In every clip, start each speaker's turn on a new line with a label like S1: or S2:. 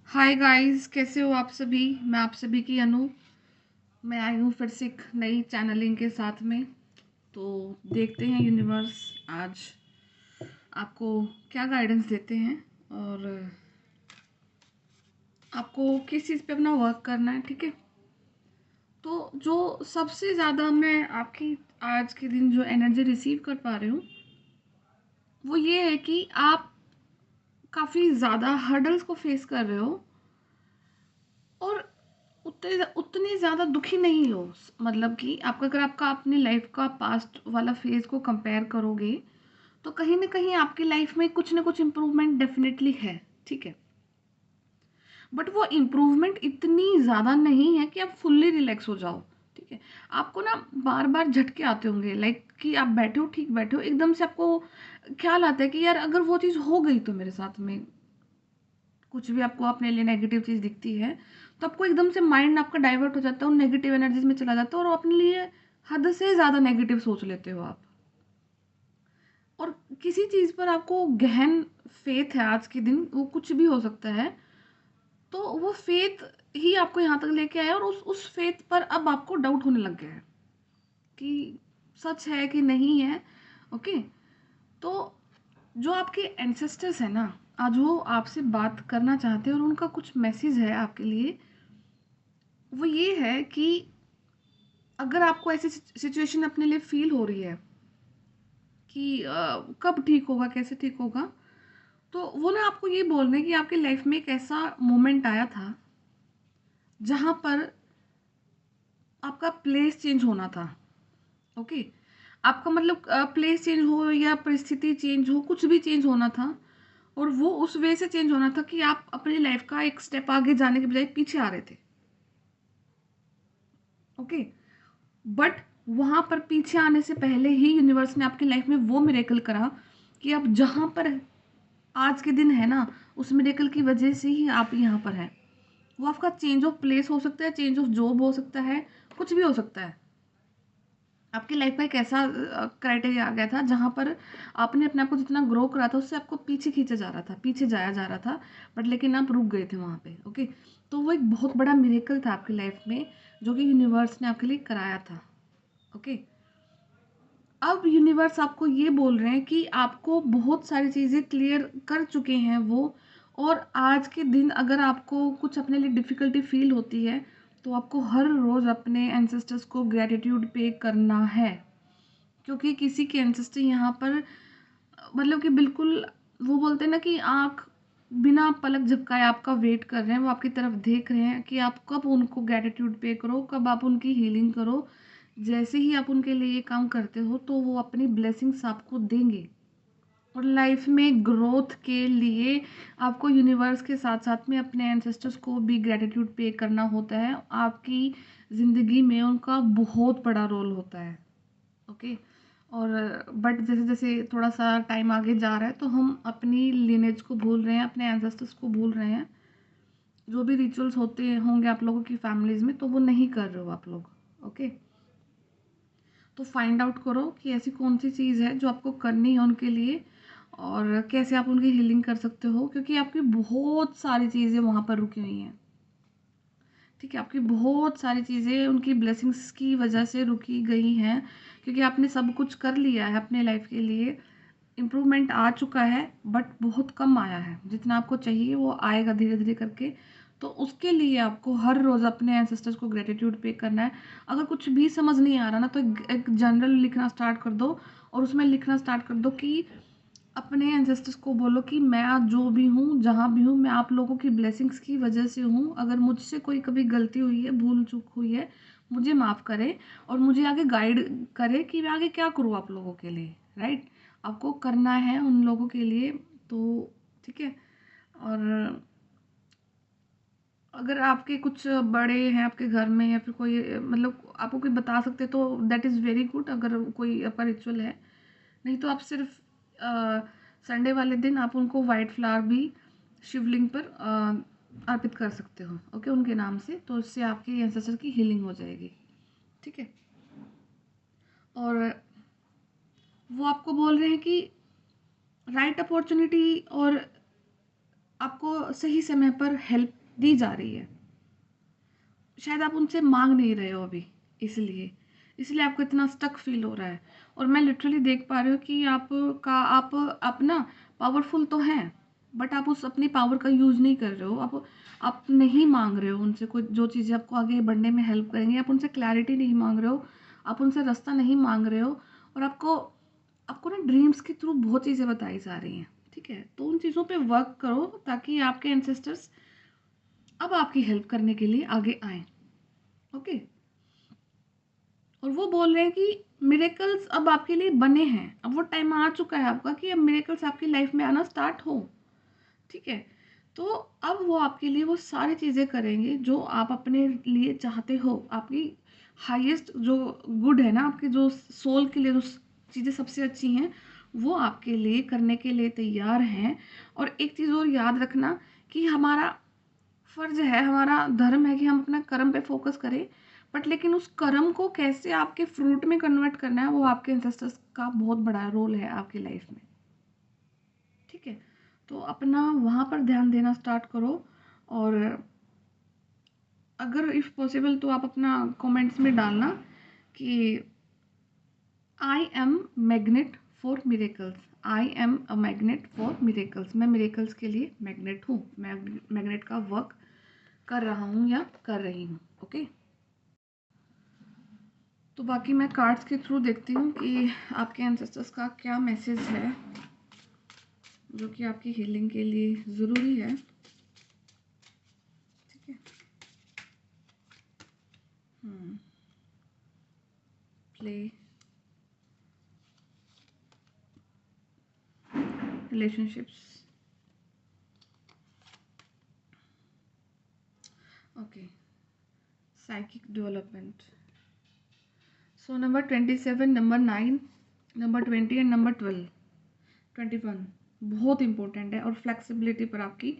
S1: Hi guys, कैसे हो आप सभी। मैं आप सभी की अनु। मैं आई हूँ फिर से एक नई चैनलिंग के साथ में। तो देखते हैं यूनिवर्स आज आपको क्या गाइडेंस देते हैं और आपको किस चीज़ पे अपना वर्क करना है। ठीक है। तो जो सबसे ज़्यादा मैं आपकी आज के दिन जो एनर्जी रिसीव कर पा रही हूँ वो ये है कि आप काफ़ी ज़्यादा हर्डल्स को फेस कर रहे हो और उतने ज़्यादा दुखी नहीं हो। मतलब कि आपका अगर आपका अपनी लाइफ का पास्ट वाला फेज़ को कंपेयर करोगे तो कहीं ना कहीं आपकी लाइफ में कुछ ना कुछ इम्प्रूवमेंट डेफिनेटली है। ठीक है। बट वो इम्प्रूवमेंट इतनी ज़्यादा नहीं है कि आप फुल्ली रिलैक्स हो जाओ। ठीक है। आपको ना बार बार झटके आते होंगे, लाइक कि आप बैठे हो, ठीक बैठे हो, एकदम से आपको ख्याल आता है कि यार अगर वो चीज़ हो गई तो मेरे साथ में कुछ भी आपको अपने लिए नेगेटिव चीज़ दिखती है तो आपको एकदम से माइंड आपका डाइवर्ट हो जाता है और नेगेटिव एनर्जीज में चला जाता है और अपने लिए हद से ज़्यादा नेगेटिव सोच लेते हो आप। और किसी चीज़ पर आपको गहन फेथ है आज के दिन, वो कुछ भी हो सकता है, तो वो फेथ ही आपको यहाँ तक लेके आया और उस फेथ पर अब आपको डाउट होने लग गया है कि सच है कि नहीं है। ओके। तो जो आपके एंसेस्टर्स हैं ना, आज वो आपसे बात करना चाहते हैं और उनका कुछ मैसेज है आपके लिए। वो ये है कि अगर आपको ऐसी सिचुएशन अपने लिए फील हो रही है कि कब ठीक होगा, कैसे ठीक होगा, तो वो ना आपको ये बोल रहे हैं कि आपकी लाइफ में एक ऐसा मोमेंट आया था जहाँ पर आपका प्लेस चेंज होना था। ओके। आपका मतलब प्लेस चेंज हो या परिस्थिति चेंज हो, कुछ भी चेंज होना था और वो उस वे से चेंज होना था कि आप अपनी लाइफ का एक स्टेप आगे जाने के बजाय पीछे आ रहे थे। ओके। बट वहां पर पीछे आने से पहले ही यूनिवर्स ने आपकी लाइफ में वो मिरेकल करा कि आप जहां पर आज के दिन है ना, उस मिरेकल की वजह से ही आप यहाँ पर हैं। वो आपका चेंज ऑफ प्लेस हो सकता है, चेंज ऑफ जॉब हो सकता है, कुछ भी हो सकता है। आपकी लाइफ में एक ऐसा क्राइटेरिया आ गया था जहाँ पर आपने अपने आप को जितना ग्रो करा था उससे आपको पीछे खींचा जा रहा था, पीछे जाया जा रहा था, बट लेकिन आप रुक गए थे वहाँ पे। ओके। तो वो एक बहुत बड़ा मिरेकल था आपकी लाइफ में जो कि यूनिवर्स ने आपके लिए कराया था। ओके। अब यूनिवर्स आपको ये बोल रहे हैं कि आपको बहुत सारी चीज़ें क्लियर कर चुके हैं वो, और आज के दिन अगर आपको कुछ अपने लिए डिफ़िकल्टी फील होती है तो आपको हर रोज़ अपने एंसेस्टर्स को ग्रैटिट्यूड पे करना है। क्योंकि किसी के एंसेस्टर यहाँ पर मतलब कि बिल्कुल, वो बोलते हैं ना कि आँख बिना पलक झपकाए आपका वेट कर रहे हैं, वो आपकी तरफ देख रहे हैं कि आप कब उनको ग्रैटिट्यूड पे करो, कब आप उनकी हीलिंग करो। जैसे ही आप उनके लिए ये काम करते हो तो वो अपनी ब्लेसिंग्स आपको देंगे। और लाइफ में ग्रोथ के लिए आपको यूनिवर्स के साथ साथ में अपने एंसेस्टर्स को भी ग्रैटिट्यूड पे करना होता है। आपकी ज़िंदगी में उनका बहुत बड़ा रोल होता है। ओके। और बट जैसे जैसे थोड़ा सा टाइम आगे जा रहा है तो हम अपनी लिनेज को भूल रहे हैं, अपने एंसेस्टर्स को भूल रहे हैं। जो भी रिचुअल्स होते होंगे आप लोगों की फैमिलीज में तो वो नहीं कर रहे हो आप लोग। ओके। तो फाइंड आउट करो कि ऐसी कौन सी चीज़ है जो आपको करनी है उनके लिए और कैसे आप उनकी हीलिंग कर सकते हो, क्योंकि आपकी बहुत सारी चीज़ें वहाँ पर रुकी हुई हैं। ठीक है। आपकी बहुत सारी चीज़ें उनकी ब्लेसिंग्स की वजह से रुकी गई हैं क्योंकि आपने सब कुछ कर लिया है अपने लाइफ के लिए। इम्प्रूवमेंट आ चुका है बट बहुत कम आया है, जितना आपको चाहिए वो आएगा धीरे धीरे करके। तो उसके लिए आपको हर रोज़ अपने एंसेस्टर्स को ग्रेटिट्यूड पे करना है। अगर कुछ भी समझ नहीं आ रहा ना तो एक जर्नल लिखना स्टार्ट कर दो और उसमें लिखना स्टार्ट कर दो कि अपने एंसेस्टर्स को बोलो कि मैं आज जो भी हूँ, जहाँ भी हूँ, मैं आप लोगों की ब्लेसिंग्स की वजह से हूँ। अगर मुझसे कोई कभी गलती हुई है, भूल चूक हुई है, मुझे माफ़ करें और मुझे आगे गाइड करे कि मैं आगे क्या करूँ आप लोगों के लिए। राइट। आपको करना है उन लोगों के लिए। तो ठीक है। और अगर आपके कुछ बड़े हैं आपके घर में या फिर कोई मतलब आपको कोई बता सकते तो दैट इज़ वेरी गुड, अगर कोई आपका रिचुअल है। नहीं तो आप सिर्फ संडे वाले दिन आप उनको वाइट फ्लावर भी शिवलिंग पर अर्पित कर सकते हो। ओके, उनके नाम से, तो इससे आपके एंसेस्टर की हीलिंग हो जाएगी। ठीक है। और वो आपको बोल रहे हैं कि राइट अपॉर्चुनिटी और आपको सही समय पर हेल्प दी जा रही है, शायद आप उनसे मांग नहीं रहे हो अभी, इसलिए इसलिए आपको इतना स्टक फील हो रहा है। और मैं लिटरली देख पा रही हूँ कि आप ना पावरफुल तो हैं, बट आप उस अपनी पावर का यूज़ नहीं कर रहे हो। आप नहीं मांग रहे हो उनसे कोई जो चीज़ें आपको आगे बढ़ने में हेल्प करेंगी, आप उनसे क्लैरिटी नहीं मांग रहे हो, आप उनसे रास्ता नहीं मांग रहे हो। और आपको आपको ना ड्रीम्स के थ्रू बहुत चीज़ें बताई जा रही हैं, ठीक है। तो उन चीज़ों पे वर्क करो ताकि आपके एंसेस्टर्स अब आपकी हेल्प करने के लिए आगे आएँ, ओके। और वो बोल रहे हैं कि मिरेकल्स अब आपके लिए बने हैं, अब वो टाइम आ चुका है आपका कि अब मिरेकल्स आपकी लाइफ में आना स्टार्ट हो, ठीक है। तो अब वो आपके लिए वो सारी चीज़ें करेंगे जो आप अपने लिए चाहते हो। आपकी हाईएस्ट जो गुड है ना, आपके जो सोल के लिए जो चीज़ें सबसे अच्छी हैं, वो आपके लिए करने के लिए तैयार हैं। और एक चीज़ और याद रखना कि हमारा फर्ज है, हमारा धर्म है कि हम अपना कर्म पे फोकस करें, बट लेकिन उस कर्म को कैसे आपके फ्रूट में कन्वर्ट करना है, वो आपके एंसेस्टर्स का बहुत बड़ा रोल है आपकी लाइफ में, ठीक है। तो अपना वहाँ पर ध्यान देना स्टार्ट करो। और अगर इफ़ पॉसिबल तो आप अपना कमेंट्स में डालना कि I am magnet for miracles, I am a magnet for miracles, मैं मिरेकल्स के लिए मैग्नेट हूँ, मैं मैग्नेट का वर्क कर रहा हूँ या कर रही हूँ, ओके। तो बाकी मैं कार्ड्स के थ्रू देखती हूँ कि आपके एंसेस्टर्स का क्या मैसेज है जो कि आपकी हीलिंग के लिए ज़रूरी है, ठीक है। Play relationships, okay. Psychic development, so number 27, number 9, number 20 and number 21 बहुत इंपॉर्टेंट है। और फ्लेक्सिबिलिटी पर आपकी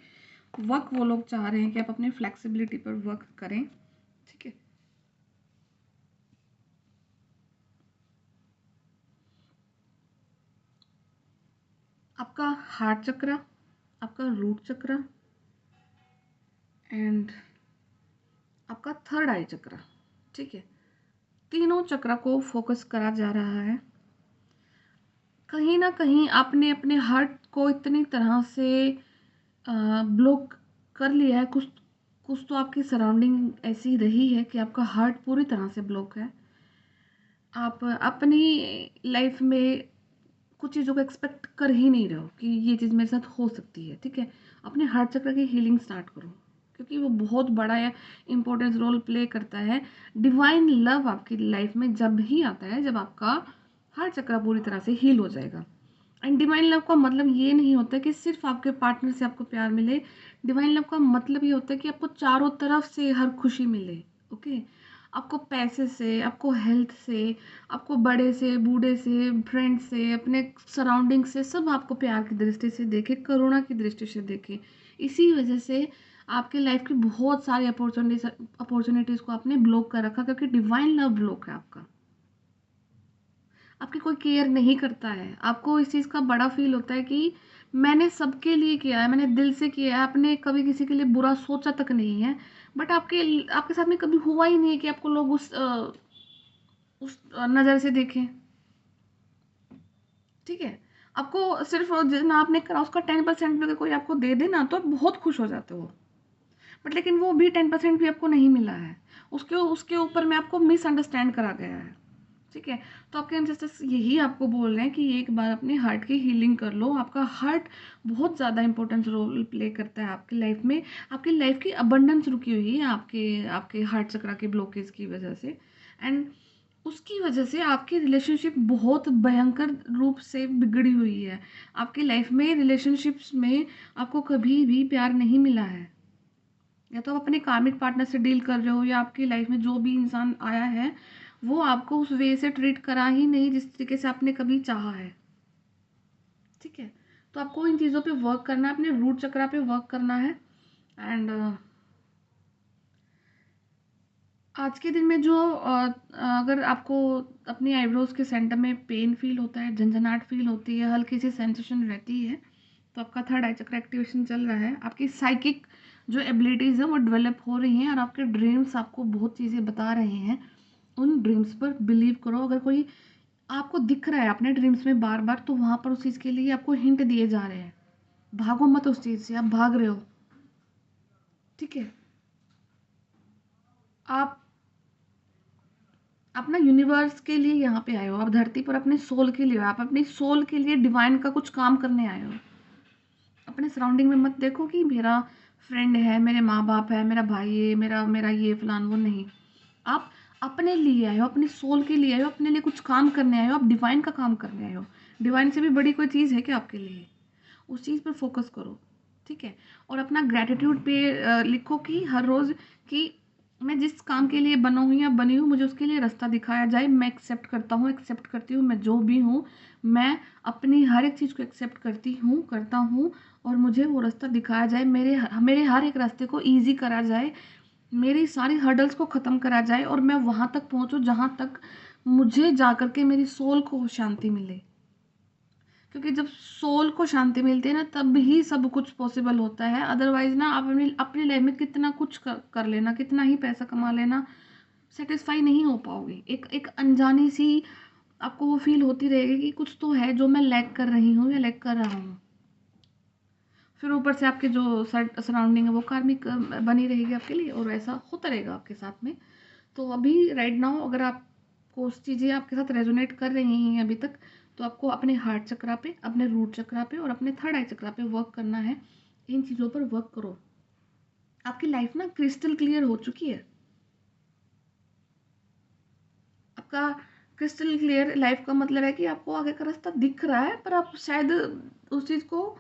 S1: वर्क वो लोग चाह रहे हैं कि आप अपनी फ्लेक्सिबिलिटी पर वर्क करें, ठीक है। आपका हार्ट चक्र, आपका रूट चक्र एंड आपका थर्ड आई चक्र, ठीक है। तीनों चक्र को फोकस करा जा रहा है। कहीं ना कहीं आपने अपने हार्ट को इतनी तरह से ब्लॉक कर लिया है, कुछ कुछ तो आपकी सराउंडिंग ऐसी रही है कि आपका हार्ट पूरी तरह से ब्लॉक है। आप अपनी लाइफ में कुछ चीज़ों को एक्सपेक्ट कर ही नहीं रहे हो कि ये चीज़ मेरे साथ हो सकती है, ठीक है। अपने हार्ट चक्र की हीलिंग स्टार्ट करो, क्योंकि वो बहुत बड़ा इंपॉर्टेंस रोल प्ले करता है। डिवाइन लव आपकी लाइफ में जब ही आता है जब आपका हार्ट चक्र पूरी तरह से हील हो जाएगा। एंड डिवाइन लव का मतलब ये नहीं होता कि सिर्फ आपके पार्टनर से आपको प्यार मिले। डिवाइन लव का मतलब ये होता है कि आपको चारों तरफ से हर खुशी मिले, ओके। आपको पैसे से, आपको हेल्थ से, आपको बड़े से बूढ़े से, फ्रेंड से, अपने सराउंडिंग से, सब आपको प्यार की दृष्टि से देखे, करुणा की दृष्टि से देखे। इसी वजह से आपके लाइफ की बहुत सारी अपॉर्चुनिटीज़ को आपने ब्लॉक कर रखा, क्योंकि डिवाइन लव ब्लॉक है आपका। आपकी कोई केयर नहीं करता है। आपको इस चीज़ का बड़ा फील होता है कि मैंने सबके लिए किया है, मैंने दिल से किया है, आपने कभी किसी के लिए बुरा सोचा तक नहीं है। बट आपके आपके साथ में कभी हुआ ही नहीं है कि आपको लोग उस नज़र से देखें, ठीक है। आपको सिर्फ जितना आपने करा उसका 10% भी अगर कोई आपको दे दे ना, तो आप बहुत खुश हो जाते हो। बट लेकिन वो भी 10% भी आपको नहीं मिला है, उसके उसके ऊपर में आपको मिसअंडरस्टैंड करा गया है, ठीक है। तो आपके एंसेस्टर्स यही आपको बोल रहे हैं कि एक बार अपने हार्ट की हीलिंग कर लो। आपका हार्ट बहुत ज़्यादा इंपॉर्टेंस रोल प्ले करता है आपकी लाइफ में। आपकी लाइफ की अबंडेंस रुकी हुई है आपके आपके हार्ट चक्र के ब्लॉकेज की वजह से। एंड उसकी वजह से आपकी रिलेशनशिप बहुत भयंकर रूप से बिगड़ी हुई है। आपकी लाइफ में रिलेशनशिप्स में आपको कभी भी प्यार नहीं मिला है। या तो आप अपने कार्मिक पार्टनर से डील कर रहे हो, या आपकी लाइफ में जो भी इंसान आया है वो आपको उस वे से ट्रीट करा ही नहीं जिस तरीके से आपने कभी चाहा है, ठीक है। तो आपको इन चीज़ों पे वर्क करना है, अपने रूट चक्रा पे वर्क करना है। एंड आज के दिन में जो अगर आपको अपनी आईब्रोज के सेंटर में पेन फील होता है, झंझनाहट फील होती है, हल्की सी सेंसेशन रहती है, तो आपका थर्ड आई चक्र एक्टिवेशन चल रहा है। आपकी साइकिक जो एबिलिटीज़ है वो डेवलप हो रही हैं, और आपके ड्रीम्स आपको बहुत चीज़ें बता रहे हैं। उन ड्रीम्स पर बिलीव करो। अगर कोई आपको दिख रहा है अपने ड्रीम्स में बार बार, तो वहाँ पर उस चीज़ के लिए आपको हिंट दिए जा रहे हैं। भागो मत उस चीज़ से, आप भाग रहे हो। ठीक है, आप अपना यूनिवर्स के लिए यहाँ पे आए हो, आप धरती पर अपने सोल के लिए हो, आप अपनी सोल के लिए डिवाइन का कुछ काम करने आए हो। अपने सराउंडिंग में मत देखो कि मेरा फ्रेंड है, मेरे माँ बाप है, मेरा भाई है, मेरा मेरा ये फलान वो, नहीं। आप अपने लिए आए हो, अपनी सोल के लिए आए हो, अपने लिए कुछ काम करने आए हो, आप डिवाइन का काम करने आए हो। डिवाइन से भी बड़ी कोई चीज़ है क्या आपके लिए? उस चीज़ पर फोकस करो। ठीक है, और अपना ग्रैटिट्यूड पे लिखो कि हर रोज़ कि मैं जिस काम के लिए बना हूँ या बनी हूँ, मुझे उसके लिए रास्ता दिखाया जाए। मैं एक्सेप्ट करता हूँ, एक्सेप्ट करती हूँ, मैं जो भी हूँ, मैं अपनी हर एक चीज़ को एक्सेप्ट करता हूँ, और मुझे वो रास्ता दिखाया जाए, मेरे मेरे हर एक रास्ते को ईज़ी करा जाए, मेरी सारी हर्डल्स को ख़त्म करा जाए, और मैं वहाँ तक पहुँचूँ जहाँ तक मुझे जा कर के मेरी सोल को शांति मिले। क्योंकि जब सोल को शांति मिलती है ना, तब ही सब कुछ पॉसिबल होता है। अदरवाइज ना, आप अपनी अपनी लाइफ में कितना कुछ कर लेना, कितना ही पैसा कमा लेना, सेटिस्फाई नहीं हो पाओगे। एक एक अनजानी सी आपको वो फील होती रहेगी कि कुछ तो है जो मैं लैक कर रही हूँ या लैक कर रहा हूँ। फिर ऊपर से आपके जो सराउंडिंग है वो कार्मिक बनी रहेगी आपके लिए, और ऐसा होता रहेगा आपके साथ में। तो अभी राइट नाउ अगर आपको उस चीज़ें आपके साथ रेजोनेट कर रही हैं अभी तक, तो आपको अपने हार्ट चक्रा पे, अपने रूट चक्रा पे और अपने थर्ड आई चक्रा पे वर्क करना है। इन चीज़ों पर वर्क करो। आपकी लाइफ ना क्रिस्टल क्लियर हो चुकी है। आपका क्रिस्टल क्लियर लाइफ का मतलब है कि आपको आगे का रास्ता दिख रहा है, पर आप शायद उस चीज़ को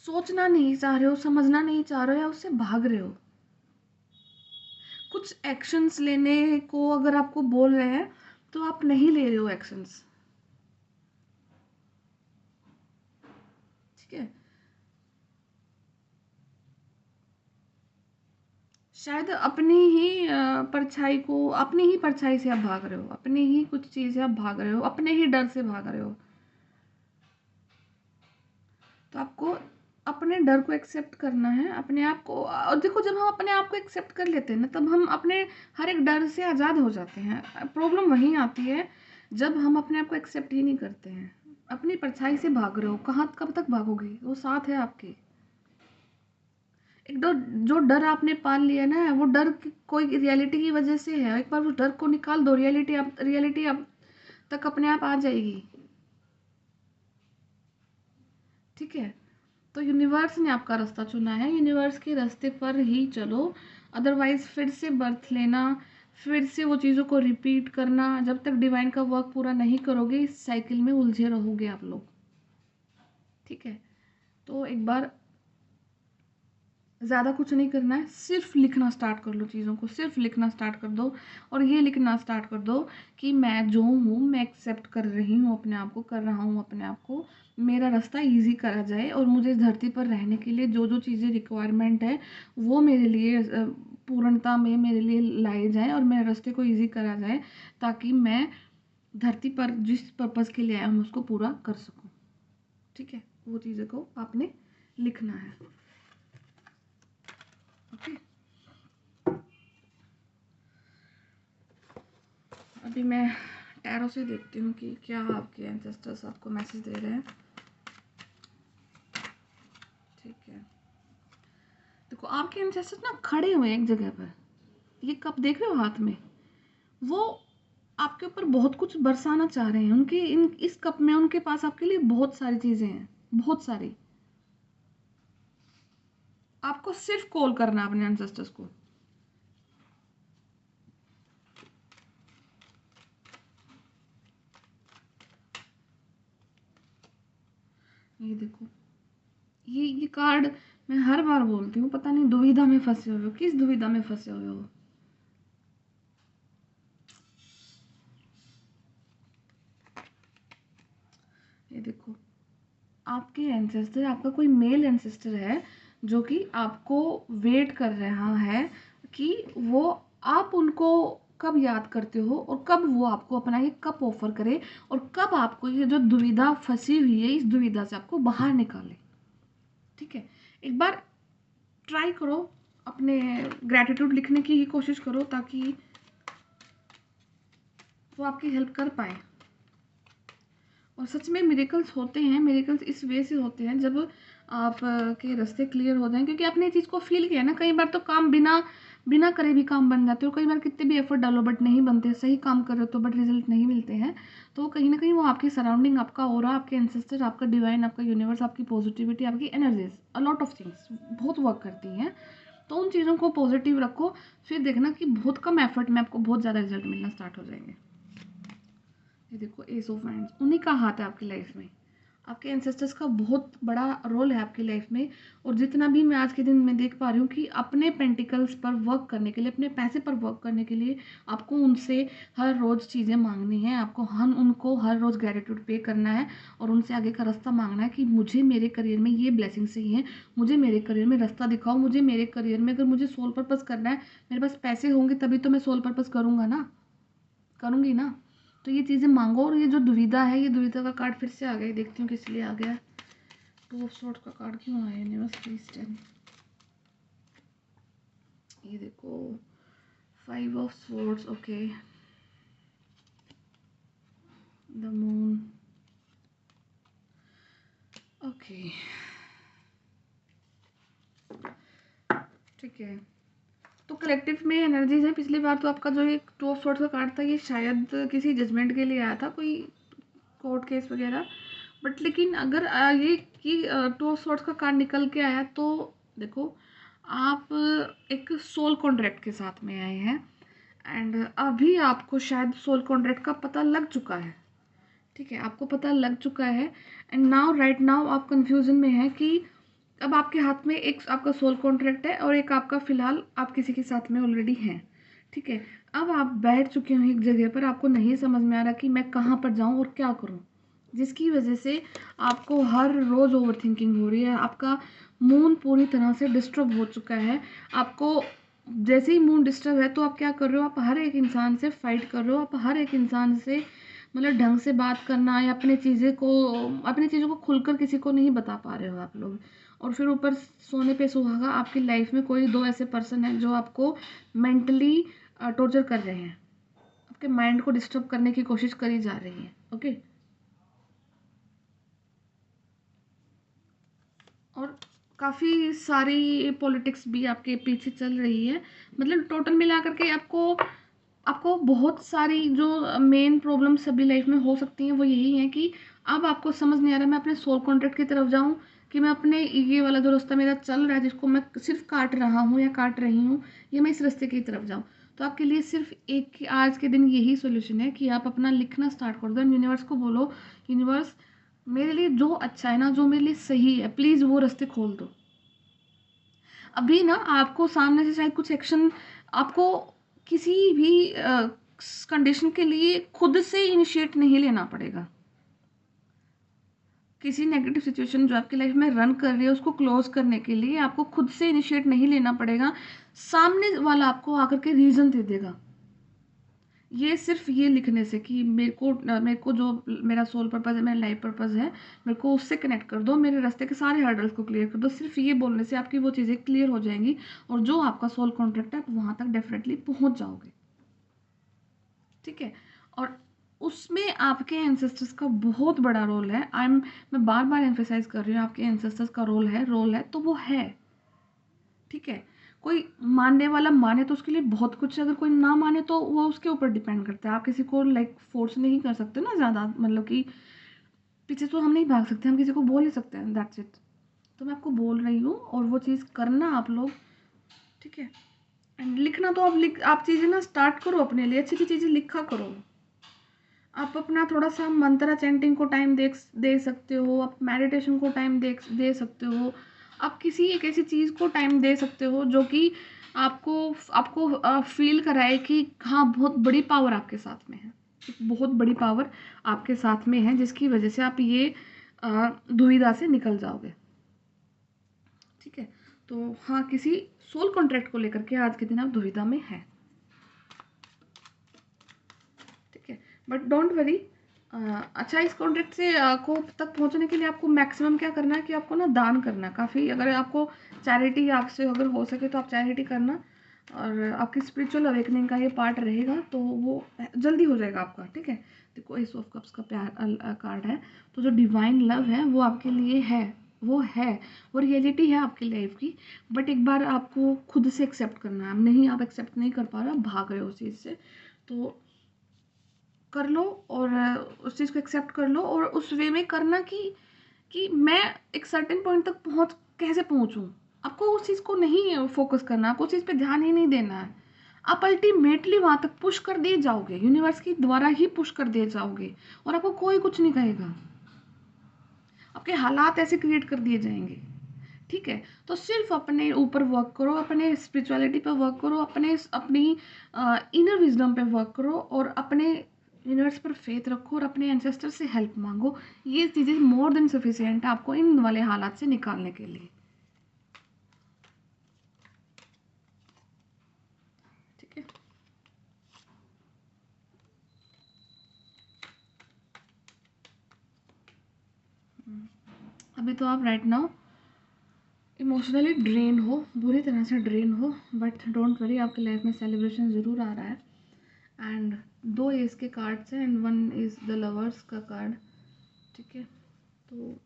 S1: सोचना नहीं चाह रहे हो, समझना नहीं चाह रहे हो, या उससे भाग रहे हो। कुछ एक्शंस लेने को अगर आपको बोल रहे हैं, तो आप नहीं ले रहे हो एक्शंस। ठीक है, शायद अपनी ही परछाई से आप भाग रहे हो, अपनी ही कुछ चीज़ से आप भाग रहे हो, अपने ही डर से भाग रहे हो। तो आपको अपने डर को एक्सेप्ट करना है, अपने आप को। और देखो, जब हम अपने आप को एक्सेप्ट कर लेते हैं ना, तब हम अपने हर एक डर से आज़ाद हो जाते हैं। प्रॉब्लम वहीं आती है जब हम अपने आप को एक्सेप्ट ही नहीं करते हैं। अपनी परछाई से भाग रहे हो, कहाँ कब तक भागोगे? वो साथ है आपके। एक डर, जो डर आपने पाल लिया ना, वो डर कोई रियलिटी की वजह से है। एक बार उस डर को निकाल दो, रियलिटी अब तक अपने आप आ जाएगी। ठीक है, तो यूनिवर्स ने आपका रास्ता चुना है, यूनिवर्स के रास्ते पर ही चलो। अदरवाइज फिर से बर्थ लेना, फिर से वो चीज़ों को रिपीट करना, जब तक डिवाइन का वर्क पूरा नहीं करोगे, इस साइकिल में उलझे रहोगे आप लोग। ठीक है, तो एक बार ज़्यादा कुछ नहीं करना है, सिर्फ लिखना स्टार्ट कर लो, चीज़ों को सिर्फ लिखना स्टार्ट कर दो। और ये लिखना स्टार्ट कर दो कि मैं जो हूँ, मैं एक्सेप्ट कर रही हूँ अपने आप को, कर रहा हूँ अपने आप को। मेरा रास्ता इजी करा जाए, और मुझे इस धरती पर रहने के लिए जो जो चीज़ें रिक्वायरमेंट है, वो मेरे लिए पूर्णता में मेरे लिए लाए जाए, और मेरे रास्ते को ईजी करा जाए, ताकि मैं धरती पर जिस पर्पज़ के लिए आया हूँ उसको पूरा कर सकूँ। ठीक है, वो चीज़ों को आपने लिखना है। ओके, अभी मैं टैरो से देखती हूँ कि क्या आपके एंसेस्टर्स आपको मैसेज दे रहे हैं। ठीक है, देखो, आपके एंसेस्टर्स ना खड़े हुए हैं एक जगह पर। ये कप देख रहे हो हाथ में? वो आपके ऊपर बहुत कुछ बरसाना चाह रहे हैं। उनके इस कप में उनके पास आपके लिए बहुत सारी चीज़ें हैं, बहुत सारी। आपको सिर्फ कॉल करना है अपने एंसेस्टर्स को। ये देखो, ये कार्ड मैं हर बार बोलती हूँ, पता नहीं दुविधा में फंसे हुए हो। किस दुविधा में फंसे हुए हो? ये देखो, आपके एंसेस्टर, आपका कोई मेल एंसेस्टर है जो कि आपको वेट कर रहा है कि वो, आप उनको कब याद करते हो, और कब वो आपको अपना ये कप ऑफर करे, और कब आपको ये जो दुविधा फंसी हुई है, इस दुविधा से आपको बाहर निकाले। ठीक है, एक बार ट्राई करो, अपने ग्रैटिट्यूड लिखने की ही कोशिश करो ताकि वो आपकी हेल्प कर पाए। और सच में मिरेकल्स होते हैं, मिरेकल्स इस वे से होते हैं जब आप के रास्ते क्लियर हो जाएं, क्योंकि आपने चीज़ को फील किया ना। कई बार तो काम बिना बिना करे भी काम बन जाते हो, कई बार कितने भी एफर्ट डालो बट नहीं बनते, सही काम कर रहे हो तो बट रिजल्ट नहीं मिलते हैं। तो कहीं ना कहीं वो आपकी सराउंडिंग, आपका ऑरा, आपके एंसेस्टर, आपका डिवाइन, आपका यूनिवर्स, आपकी पॉजिटिविटी, आपकी energies, a lot of things बहुत वर्क करती हैं। तो उन चीज़ों को पॉजिटिव रखो, फिर देखना कि बहुत कम एफर्ट में आपको बहुत ज़्यादा रिजल्ट मिलना स्टार्ट हो जाएंगे। ये देखो एस ऑफ हैंड्स, उन्हीं का हाथ है आपकी लाइफ में। आपके एंसेस्टर्स का बहुत बड़ा रोल है आपकी लाइफ में। और जितना भी मैं आज के दिन में देख पा रही हूँ कि अपने पेंटिकल्स पर वर्क करने के लिए, अपने पैसे पर वर्क करने के लिए आपको उनसे हर रोज़ चीज़ें मांगनी है, आपको उनको हर रोज़ ग्रेटिट्यूड पे करना है और उनसे आगे का रास्ता मांगना है कि मुझे मेरे करियर में ये ब्लेसिंग्स चाहिए, मुझे मेरे करियर में रास्ता दिखाओ, मुझे मेरे करियर में अगर मुझे सोल पर्पस करना है, मेरे पास पैसे होंगे तभी तो मैं सोल पर्पस करूँगा ना, करूँगी ना। तो ये चीज़ें मांगो। और ये जो दुविधा है, ये दुविधा का कार्ड फिर से आ गया, देखती हूँ किस लिए आ गया। टू ऑफ सॉर्ड्स का कार्ड क्यों आया यूनिवर्स प्लीज टेल। ये देखो five of swords, okay, the moon, okay, ठीक है। तो कलेक्टिव में एनर्जीज है। पिछली बार तो आपका जो एक टू ऑफ सॉर्ड्स का कार्ड था, ये शायद किसी जजमेंट के लिए आया था, कोई कोर्ट केस वगैरह। बट लेकिन अगर ये कि टू ऑफ सॉर्ड्स का कार्ड निकल के आया तो देखो आप एक सोल कॉन्ट्रैक्ट के साथ में आए हैं एंड अभी आपको शायद सोल कॉन्ट्रैक्ट का पता लग चुका है। ठीक है, आपको पता लग चुका है एंड नाउ राइट नाउ आप कंफ्यूजन में है कि अब आपके हाथ में एक आपका सोल कॉन्ट्रैक्ट है और एक आपका फिलहाल आप किसी के साथ में ऑलरेडी हैं। ठीक है, अब आप बैठ चुके हो एक जगह पर, आपको नहीं समझ में आ रहा कि मैं कहाँ पर जाऊँ और क्या करूँ, जिसकी वजह से आपको हर रोज़ ओवर थिंकिंग हो रही है। आपका मून पूरी तरह से डिस्टर्ब हो चुका है। आपको जैसे ही मून डिस्टर्ब है तो आप क्या कर रहे हो, आप हर एक इंसान से फाइट कर रहे हो, आप हर एक इंसान से मतलब ढंग से बात करना या अपनी चीज़ों को खुलकर किसी को नहीं बता पा रहे हो आप लोग। और फिर ऊपर सोने पे सुहागा आपकी लाइफ में कोई दो ऐसे पर्सन हैं जो आपको मेंटली टॉर्चर कर रहे हैं, आपके माइंड को डिस्टर्ब करने की कोशिश करी जा रही है। ओके, और काफ़ी सारी पॉलिटिक्स भी आपके पीछे चल रही है। मतलब टोटल मिला करके आपको आपको बहुत सारी जो मेन प्रॉब्लम सभी लाइफ में हो सकती हैं वो यही है कि अब आपको समझ नहीं आ रहा मैं अपने सोल कॉन्ट्रैक्ट की तरफ जाऊं कि मैं अपने ये वाला जो रास्ता मेरा चल रहा है जिसको मैं सिर्फ काट रहा हूँ या काट रही हूँ, ये मैं इस रास्ते की तरफ जाऊँ। तो आपके लिए सिर्फ एक आज के दिन यही सोल्यूशन है कि आप अपना लिखना स्टार्ट कर दो। यूनिवर्स को बोलो, यूनिवर्स मेरे लिए जो अच्छा है ना, जो मेरे लिए सही है, प्लीज़ वो रास्ते खोल दो। अभी ना आपको सामने से शायद कुछ एक्शन, आपको किसी भी कंडीशन के लिए खुद से इनिशिएट नहीं लेना पड़ेगा। किसी नेगेटिव सिचुएशन जो आपकी लाइफ में रन कर रही है उसको क्लोज करने के लिए आपको खुद से इनिशिएट नहीं लेना पड़ेगा, सामने वाला आपको आकर के रीजन दे देगा। ये सिर्फ ये लिखने से कि मेरे को जो मेरा सोल पर्पस है, मेरा लाइफ पर्पस है, मेरे को उससे कनेक्ट कर दो, मेरे रास्ते के सारे हर्डल्स को क्लियर कर दो, सिर्फ ये बोलने से आपकी वो चीज़ें क्लियर हो जाएंगी और जो आपका सोल कॉन्ट्रैक्ट है आप वहाँ तक डेफिनेटली पहुँच जाओगे। ठीक है, और उसमें आपके एंसेस्टर्स का बहुत बड़ा रोल है। मैं बार बार एम्फेसाइज कर रही हूँ, आपके एंसेस्टर्स का रोल है तो वो है। ठीक है, कोई मानने वाला माने तो उसके लिए बहुत कुछ है, अगर कोई ना माने तो वो उसके ऊपर डिपेंड करता है। आप किसी को लाइक फोर्स नहीं कर सकते ना ज़्यादा, मतलब कि पीछे तो हम नहीं भाग सकते, हम किसी को बोल ही सकते हैं, दैट्स इट। तो मैं आपको बोल रही हूँ और वो चीज़ करना आप लोग। ठीक है, एंड लिखना तो आप चीज़ें ना स्टार्ट करो, अपने लिए अच्छी अच्छी चीज़ें लिखा करो। आप अपना थोड़ा सा मंत्रा चैंटिंग को टाइम दे सकते हो, आप मेडिटेशन को टाइम दे सकते हो, आप किसी एक ऐसी चीज़ को टाइम दे सकते हो जो कि आपको आपको फील कराए कि हाँ बहुत बड़ी पावर आपके साथ में है, एक बहुत बड़ी पावर आपके साथ में है जिसकी वजह से आप ये दुविधा से निकल जाओगे। ठीक है, तो हाँ किसी सोल कॉन्ट्रैक्ट को लेकर के आज के दिन आप दुविधा में हैं। ठीक है, बट डोंट वरी, अच्छा, इस कॉन्ट्रैक्ट से को तक पहुंचने के लिए आपको मैक्सिमम क्या करना है कि आपको ना दान करना है काफ़ी। अगर आपको चैरिटी आपसे अगर हो सके तो आप चैरिटी करना, और आपकी स्पिरिचुअल अवेकनिंग का ये पार्ट रहेगा तो वो जल्दी हो जाएगा आपका। ठीक है, देखो एस ऑफ कप्स का प्यार कार्ड है, तो जो डिवाइन लव है वो आपके लिए है, वो है, वो रियलिटी है आपकी लाइफ की। बट एक बार आपको खुद से एक्सेप्ट करना है। नहीं, आप एक्सेप्ट नहीं कर पा रहे हो, भाग रहे हो उस चीज़ से, तो कर लो और उस चीज़ को एक्सेप्ट कर लो, और उस वे में करना कि मैं एक सर्टेन पॉइंट तक कैसे पहुंचूं। आपको उस चीज़ को नहीं फोकस करना, आपको उस चीज़ पे ध्यान ही नहीं देना है। आप अल्टीमेटली वहां तक पुश कर दिए जाओगे, यूनिवर्स की द्वारा ही पुश कर दिए जाओगे, और आपको कोई कुछ नहीं कहेगा। आपके हालात ऐसे क्रिएट कर दिए जाएंगे। ठीक है, तो सिर्फ अपने ऊपर वर्क करो, अपने स्पिरिचुअलिटी पे वर्क करो, अपनी इनर विजडम पे वर्क करो, और अपने यूनिवर्स पर फेथ रखो, और अपने एंसेस्टर से हेल्प मांगो। ये चीज़ें मोर देन सफिशिएंट है आपको इन वाले हालात से निकालने के लिए। ठीक है, अभी तो आप राइट नाउ इमोशनली ड्रेन हो, बुरी तरह से ड्रेन हो, बट डोंट वरी, आपकी लाइफ में सेलिब्रेशन ज़रूर आ रहा है। एंड 2 एस के कार्ड्स हैं, एंड 1 इज़ द लवर्स का कार्ड। ठीक है, तो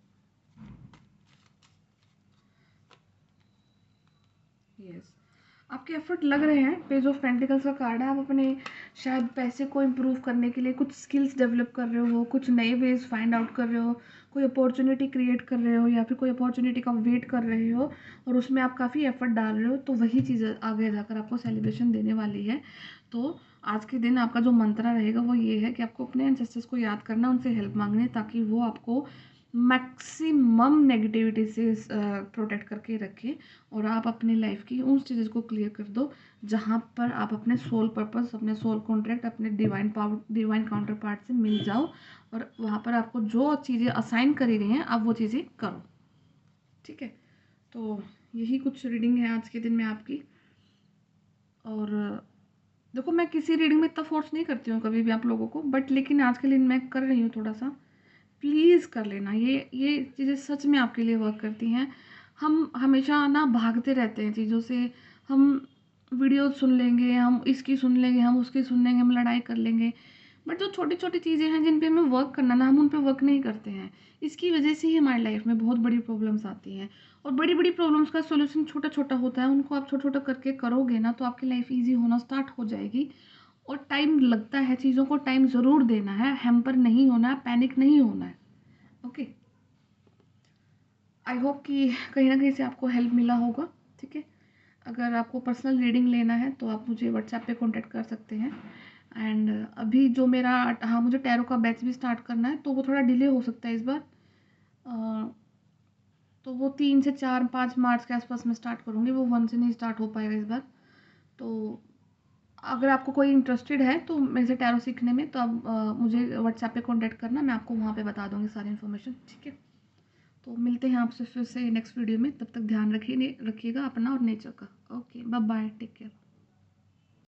S1: यस, आपके एफर्ट लग रहे हैं। पेज ऑफ पेंटिकल्स का कार्ड है, आप अपने शायद पैसे को इम्प्रूव करने के लिए कुछ स्किल्स डेवलप कर रहे हो, कुछ नए वेज फाइंड आउट कर रहे हो, कोई अपॉर्चुनिटी क्रिएट कर रहे हो, या फिर कोई अपॉर्चुनिटी का वेट कर रहे हो, और उसमें आप काफ़ी एफर्ट डाल रहे हो, तो वही चीज़ आगे जाकर आपको सेलिब्रेशन देने वाली है। तो आज के दिन आपका जो मंत्र रहेगा वो ये है कि आपको अपने एंसेस्टर्स को याद करना, उनसे हेल्प मांगनी, ताकि वो आपको मैक्सिमम नेगेटिविटी से प्रोटेक्ट करके रखें, और आप अपनी लाइफ की उन चीज़ों को क्लियर कर दो जहाँ पर आप अपने सोल पर्पस, अपने सोल कॉन्ट्रैक्ट, अपने divine power, divine counter part से मिल जाओ, और वहाँ पर आपको जो चीज़ें असाइन करी गई हैं आप वो चीज़ें करो। ठीक है, तो यही कुछ रीडिंग है आज के दिन में आपकी। और देखो, मैं किसी रीडिंग में इतना फोर्स नहीं करती हूँ कभी भी आप लोगों को, बट लेकिन आज के दिन मैं कर रही हूँ थोड़ा सा। प्लीज़ कर लेना, ये चीज़ें सच में आपके लिए वर्क करती हैं। हम हमेशा ना भागते रहते हैं चीज़ों से। हम वीडियो सुन लेंगे, हम इसकी सुन लेंगे, हम उसकी सुन लेंगे, हम लड़ाई कर लेंगे, बट जो छोटी छोटी चीज़ें हैं जिन पे हमें वर्क करना ना, हम उन पे वर्क नहीं करते हैं। इसकी वजह से ही हमारी लाइफ में बहुत बड़ी प्रॉब्लम्स आती हैं, और बड़ी बड़ी प्रॉब्लम्स का सोल्यूशन छोटा छोटा होता है। उनको आप छोटा छोटा करके करोगे ना, तो आपकी लाइफ ईजी होना स्टार्ट हो जाएगी। और टाइम लगता है, चीज़ों को टाइम ज़रूर देना है, हैम्पर नहीं होना है, पैनिक नहीं होना है। ओके, आई होप कि कहीं ना कहीं से आपको हेल्प मिला होगा। ठीक है, अगर आपको पर्सनल रीडिंग लेना है तो आप मुझे व्हाट्सएप पे कांटेक्ट कर सकते हैं। एंड अभी जो मेरा, हाँ, मुझे टैरो का बैच भी स्टार्ट करना है, तो वो थोड़ा डिले हो सकता है इस बार। तो वो 3 से 4 5 मार्च के आसपास मैं स्टार्ट करूँगी, वो 1 से नहीं स्टार्ट हो पाएगा इस बार। तो अगर आपको कोई इंटरेस्टेड है तो मेरे से टैरो सीखने में, तो आप मुझे व्हाट्सएप पे कांटेक्ट करना, मैं आपको वहाँ पे बता दूँगी सारी इन्फॉर्मेशन। ठीक है, तो मिलते हैं आपसे फिर से नेक्स्ट वीडियो में। तब तक ध्यान रखिएगा अपना और नेचर का। Okay, bye bye, take care.